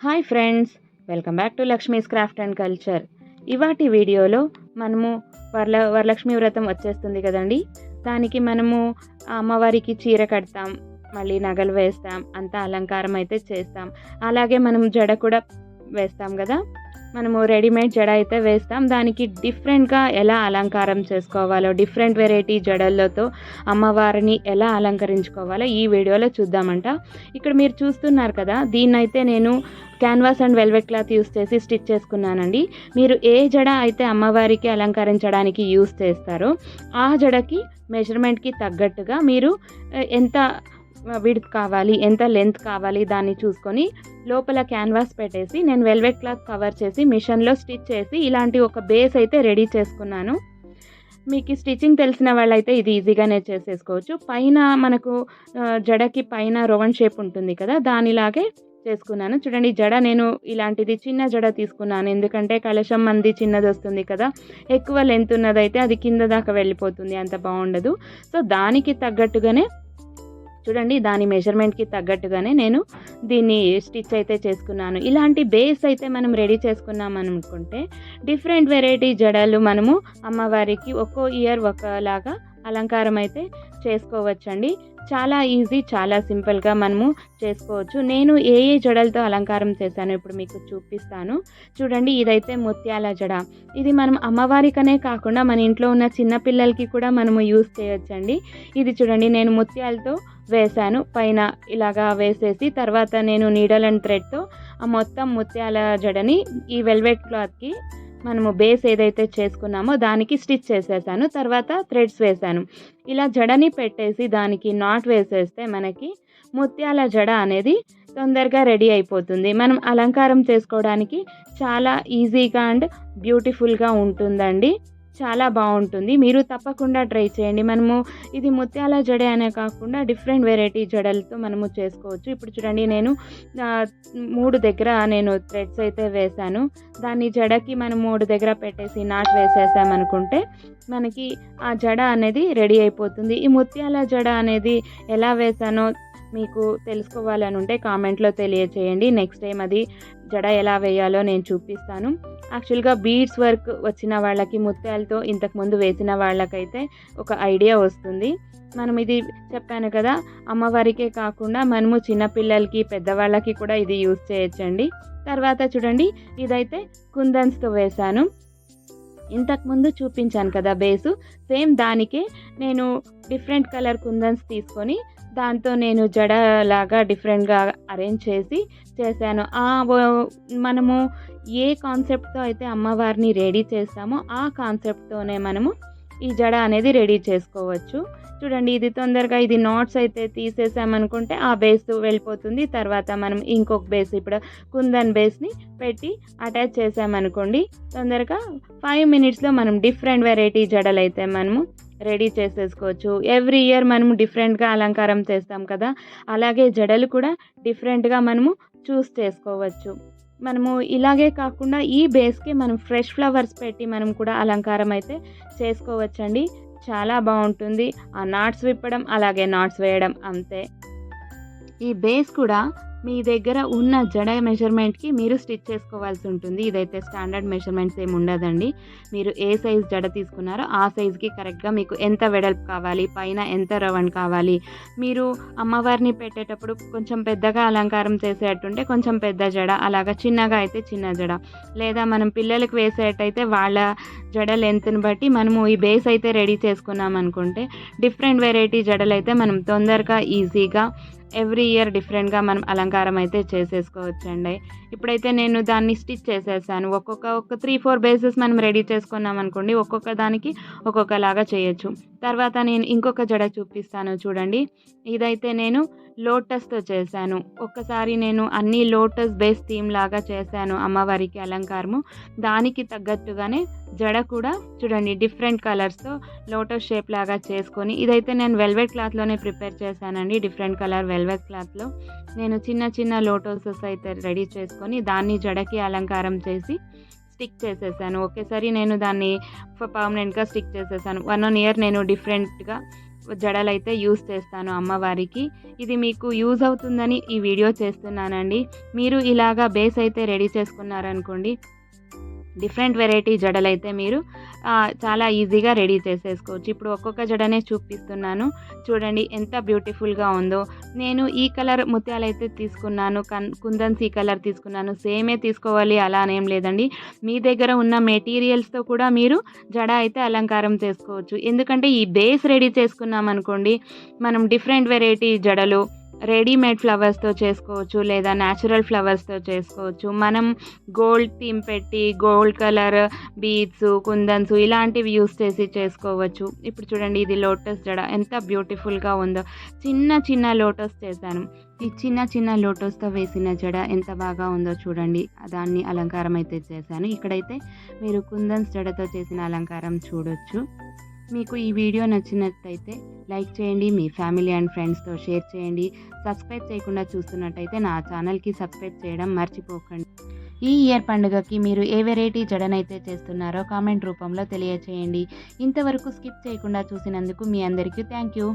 Hi friends, welcome back to Lakshmi's craft and culture. ఇవాటి వీడియోలో మనము వరలక్ష్మి వ్రతం వచ్చేస్తుంది కదండి. దానికి మనము అమ్మవారికి చీర కడతాం, మళ్ళీ నగలు వేస్తాం, అంతా అలంకారం అయితే చేస్తాం. అలాగే మనం జడ కూడా వేస్తాం కదా. మనము రెడీమేడ్ జడ అయితే వేస్తాం. దానికి డిఫరెంట్గా ఎలా అలంకారం చేసుకోవాలో, డిఫరెంట్ వెరైటీ జడలతో అమ్మవారిని ఎలా అలంకరించుకోవాలో ఈ వీడియోలో చూద్దామంట. ఇక్కడ మీరు చూస్తున్నారు కదా, దీన్నైతే నేను canvas and velvet cloth use చేసి స్టిచ్ చేసుకున్నానండి. మీరు ఏ జడ అయితే అమ్మవారికి అలంకరించడానికి యూస్ చేస్తారో ఆ జడకి మెజర్మెంట్కి తగ్గట్టుగా మీరు ఎంత విడ్త్ కావాలి, ఎంత లెంత్ కావాలి దాన్ని చూసుకొని లోపల క్యాన్వాస్ పెట్టేసి నేను వెల్వెట్ క్లాత్ కవర్ చేసి మిషన్లో స్టిచ్ చేసి ఇలాంటి ఒక బేస్ అయితే రెడీ చేసుకున్నాను. మీకు స్టిచ్చింగ్ తెలిసిన వాళ్ళైతే ఇది ఈజీగానే చేసేసుకోవచ్చు. పైన మనకు జడకి పైన రోవన్ షేప్ ఉంటుంది కదా, దానిలాగే చేసుకున్నాను. చూడండి, జడ నేను ఇలాంటిది చిన్న జడ తీసుకున్నాను, ఎందుకంటే కలశం మంది చిన్నది వస్తుంది కదా. ఎక్కువ లెంత్ ఉన్నదైతే అది కింద దాకా వెళ్ళిపోతుంది, అంత బాగుండదు. సో దానికి తగ్గట్టుగానే చూడండి, దాని మెజర్మెంట్కి తగ్గట్టుగానే నేను దీన్ని స్టిచ్ అయితే చేసుకున్నాను. ఇలాంటి బేస్ అయితే మనం రెడీ చేసుకున్నాం అనుకుంటే డిఫరెంట్ వెరైటీ జడలు మనము అమ్మవారికి ఒక్కో ఇయర్ ఒకలాగా అలంకారం అయితే చేసుకోవచ్చండి. చాలా ఈజీ, చాలా సింపుల్గా మనము చేసుకోవచ్చు. నేను ఏ జడలతో అలంకారం చేశాను ఇప్పుడు మీకు చూపిస్తాను. చూడండి, ఇదైతే ముత్యాల జడ. ఇది మనం అమ్మవారికనే కాకుండా మన ఇంట్లో ఉన్న చిన్నపిల్లలకి కూడా మనము యూస్ చేయొచ్చండి. ఇది చూడండి, నేను ముత్యాలతో వేశాను. పైన ఇలాగా వేసేసి తర్వాత నేను నీడల్ అండ్ థ్రెడ్తో ఆ మొత్తం ముత్యాల జడని ఈ వెల్వెట్ క్లాత్కి మనము బేస్ ఏదైతే చేసుకున్నామో దానికి స్టిచ్ చేసేసాను. తర్వాత థ్రెడ్స్ వేశాను. ఇలా జడని పెట్టేసి దానికి నాట్ వేసేస్తే మనకి ముత్యాల జడ అనేది తొందరగా రెడీ అయిపోతుంది. మనం అలంకారం చేసుకోవడానికి చాలా ఈజీగా అండ్ బ్యూటిఫుల్గా ఉంటుందండి. చాలా బాగుంటుంది. మీరు తప్పకుండా ట్రై చేయండి. మనము ఇది ముత్యాల జడ అనే కాకుండా డిఫరెంట్ వెరైటీ జడలతో మనము చేసుకోవచ్చు. ఇప్పుడు చూడండి, నేను 3 దగ్గర నేను థ్రెడ్స్ అయితే వేశాను. దాన్ని జడకి మనం 3 దగ్గర పెట్టేసి నాట్ వేసేసామనుకుంటే మనకి ఆ జడ అనేది రెడీ అయిపోతుంది. ఈ ముత్యాల జడ అనేది ఎలా వేసానో మీకు తెలుసుకోవాలని ఉంటే కామెంట్లో తెలియచేయండి. నెక్స్ట్ టైం అది జడ ఎలా వేయాలో నేను చూపిస్తాను. యాక్చువల్గా బీడ్స్ వర్క్ వచ్చిన వాళ్ళకి ముత్యాలతో ఇంతకుముందు వేసిన వాళ్ళకైతే ఒక ఐడియా వస్తుంది. మనం ఇది చెప్పాను కదా, అమ్మవారికే కాకుండా మనము చిన్నపిల్లలకి పెద్దవాళ్ళకి కూడా ఇది యూజ్ చేయొచ్చండి. తర్వాత చూడండి, ఇదైతే కుందన్స్తో వేశాను. ఇంతకుముందు చూపించాను కదా బేసు, సేమ్ దానికే నేను డిఫరెంట్ కలర్ కుందన్స్ తీసుకొని దాంతో నేను జడలాగా డిఫరెంట్గా అరేంజ్ చేసి చేశాను. మనము ఏ కాన్సెప్ట్తో అయితే అమ్మవారిని రెడీ చేస్తామో ఆ కాన్సెప్ట్తోనే మనము ఈ జడ అనేది రెడీ చేసుకోవచ్చు. చూడండి, ఇది తొందరగా ఇది నాట్స్ అయితే తీసేసామనుకుంటే ఆ బేస్ వెళ్ళిపోతుంది. తర్వాత మనం ఇంకొక బేస్, ఇప్పుడు కుందన్ బేస్ని పెట్టి అటాచ్ చేసామనుకోండి, తొందరగా 5 మినిట్స్లో మనం డిఫరెంట్ వెరైటీ జడలు అయితే మనము రెడీ చేసేసుకోవచ్చు. ఎవ్రీ ఇయర్ మనము డిఫరెంట్గా అలంకారం చేస్తాం కదా, అలాగే జడలు కూడా డిఫరెంట్గా మనము చూస్ చేసుకోవచ్చు. మనము ఇలాగే కాకుండా ఈ బేస్కి మనం ఫ్రెష్ ఫ్లవర్స్ పెట్టి మనం కూడా అలంకారం అయితే చేసుకోవచ్చండి. చాలా బాగుంటుంది. ఆ నాట్స్ విప్పడం, అలాగే నాట్స్ వేయడం అంతే. ఈ బేస్ కూడా మీ దగ్గర ఉన్న జడ మెజర్మెంట్కి మీరు స్టిచ్ చేసుకోవాల్సి ఉంటుంది. ఇదైతే స్టాండర్డ్ మెజర్మెంట్స్ ఏమి ఉండదండి. మీరు ఏ సైజ్ జడ తీసుకున్నారో ఆ సైజ్కి కరెక్ట్గా మీకు ఎంత వెడల్పు కావాలి, పైన ఎంత రౌండ్ కావాలి, మీరు అమ్మవారిని పెట్టేటప్పుడు కొంచెం పెద్దగా అలంకారం చేసేటట్టుంటే కొంచెం పెద్ద జడ, అలాగా చిన్నగా అయితే చిన్న జడ, లేదా మనం పిల్లలకు వేసేటైతే వాళ్ళ జడ లెంత్ని బట్టి మనము ఈ బేస్ అయితే రెడీ చేసుకున్నాం అనుకుంటే డిఫరెంట్ వెరైటీ జడలు అయితే మనం తొందరగా ఈజీగా ఎవ్రీ ఇయర్ డిఫరెంట్గా మనం అలంకారం అయితే చేసేసుకోవచ్చండి. ఇప్పుడైతే నేను దాన్ని స్టిచ్ చేసేసాను. ఒక 3-4 బేసెస్ మనం రెడీ చేసుకున్నాం అనుకోండి, ఒక్కొక్క దానికి ఒక్కొక్కలాగా చేయొచ్చు. తర్వాత నేను ఇంకొక జడ చూపిస్తాను. చూడండి, ఇదైతే నేను లోటస్తో చేశాను. ఒక్కసారి నేను అన్ని లోటస్ బేస్ థీమ్ లాగా చేశాను అమ్మవారికి అలంకారము. దానికి తగ్గట్టుగానే జడ కూడా చూడండి డిఫరెంట్ కలర్స్తో లోటస్ షేప్ లాగా చేసుకొని, ఇదైతే నేను వెల్వెట్ క్లాత్లోనే ప్రిపేర్ చేశానండి. డిఫరెంట్ కలర్ వెల్వెట్ క్లాత్లో నేను చిన్న చిన్న లోటసెస్ అయితే రెడీ చేసుకొని దాన్ని జడకి అలంకారం చేసి స్టిక్ చేసేసాను. ఒకేసారి నేను దాన్ని పర్మనెంట్గా స్టిక్ చేసేసాను. 1 ఇయర్ నేను డిఫరెంట్గా జడలైతే యూస్ చేస్తాను అమ్మవారికి. ఇది మీకు యూజ్ అవుతుందని ఈ వీడియో చేస్తున్నానండి. మీరు ఇలాగా బేస్ అయితే రెడీ చేసుకున్నారనుకోండి, డిఫరెంట్ వెరైటీ జడలైతే మీరు చాలా ఈజీగా రెడీ చేసేసుకోవచ్చు. ఇప్పుడు ఒక్కొక్క జడనే చూపిస్తున్నాను. చూడండి ఎంత బ్యూటిఫుల్‌గా ఉందో. నేను ఈ కలర్ ముత్యాలైతే తీసుకున్నాను. కుందన్స్ ఈ కలర్ తీసుకున్నాను. సేమే తీసుకోవాలి అలా అనేం లేదండి. మీ దగ్గర ఉన్న మెటీరియల్స్‌తో కూడా మీరు జడ అయితే అలంకారం చేసుకోవచ్చు. ఎందుకంటే ఈ బేస్ రెడీ చేసుకున్నామనుకోండి, మనం డిఫరెంట్ వెరైటీ జడలు రెడీమేడ్ ఫ్లవర్స్‌తో చేసుకోవచ్చు, లేదా న్యాచురల్ ఫ్లవర్స్‌తో చేసుకోవచ్చు. మనం గోల్డ్ థీమ్ పెట్టి గోల్డ్ కలర్ బీడ్స్, కుందన్స్ ఇలాంటివి యూస్ చేసి చేసుకోవచ్చు. ఇప్పుడు చూడండి ఇది లోటస్ జడ ఎంత బ్యూటిఫుల్‌గా ఉందో. చిన్న చిన్న లోటస్ చేశాను. ఈ చిన్న చిన్న లోటస్‌తో వేసిన జడ ఎంత బాగా ఉందో చూడండి. దాన్ని అలంకారం అయితే చేశాను. ఇక్కడైతే మీరు కుందన్స్ జడతో చేసిన అలంకారం చూడొచ్చు. మీకు ఈ వీడియో నచ్చినట్టయితే లైక్ చేయండి, మీ ఫ్యామిలీ అండ్ ఫ్రెండ్స్‌తో షేర్ చేయండి. సబ్స్క్రైబ్ చేయకుండా చూస్తున్నట్టయితే నా ఛానల్‌కి సబ్స్క్రైబ్ చేయడం మర్చిపోకండి. ఈ ఇయర్ పండుగకి మీరు ఏ వెరైటీ జడనైతే చేస్తున్నారో కామెంట్ రూపంలో తెలియచేయండి. ఇంతవరకు స్కిప్ చేయకుండా చూసినందుకు మీ అందరికీ థ్యాంక్ యూ.